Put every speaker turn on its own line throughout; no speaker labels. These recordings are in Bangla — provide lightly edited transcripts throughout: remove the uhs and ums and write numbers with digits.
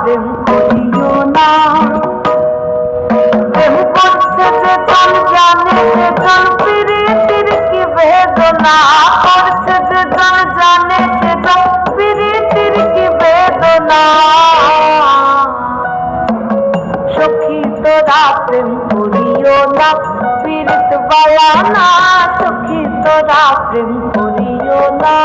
প্রেম করিও না। প্রেম করছে যে জন জানে সে জন প্রীতির কি বেদনা, করছে যে জন জানে সে জন প্রীতির কি বেদনা। সখী তোরা প্রেম করিও না, পীড়িত বালা না। সখী তোরা প্রেম করিও না।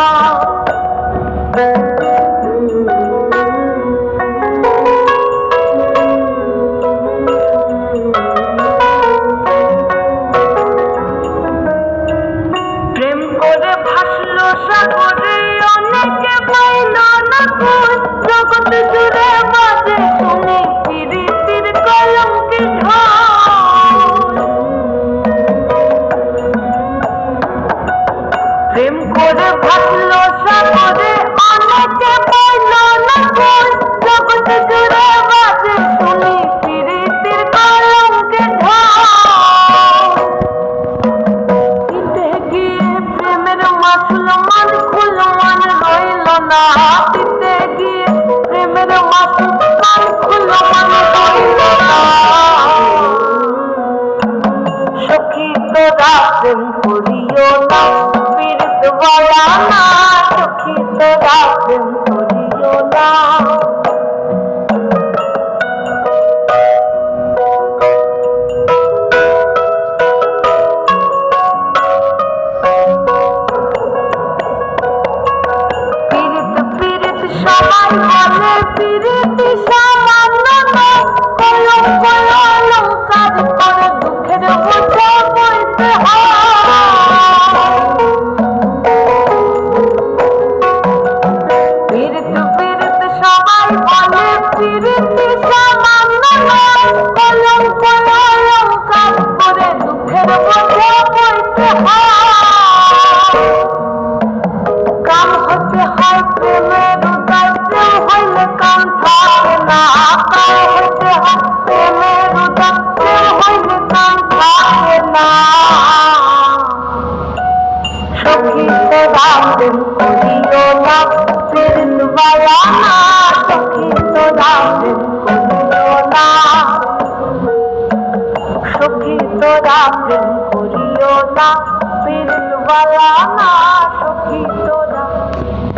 প্রেম করে ভাসলো সাগরে অনেকে পাইল না কই, জগৎ জুড়ে বাজে শুনি প্রীতির কলঙ্কের ঢোল। প্রেম করে ভাসলো সাগরে অনেকে পাইল না কই, জগৎ জুড়ে বাজে শুনি প্রীতির কলঙ্কের ঢোল। দিতে গিয়ে প্রেমের মাসুল মান খুল মান রইল না, দিতে গিয়ে প্রেমের মাসুল মান খুল মান রইল না। সখী তোরা প্রেম করিও না, পীড়িত বালা না। সখী তোরা প্রেম করিও না। সবাই বলে প্রীতি সামান্য না, কলঙ্ক অলঙ্কার করে দুঃখের বোঝা বইতে হয়। প্রীতি সবাই বলে প্রীতি সামান্য না, কলঙ্ক অলঙ্কার করে দুঃখের বোঝা বইতে হয়। কাম হতে হয় প্রেমের উদয়, প্রেম হইলে কাম থাকে না। কাম হতে হয় প্রেমের উদয়, প্রেম হইলে কাম থাকে না। সখী তোরা প্রেম করিও না, পীড়িত বালা না। সখী তোরা প্রেম করিও না। সখী তোরা প্রেম করিও না, পীড়িত বালা না।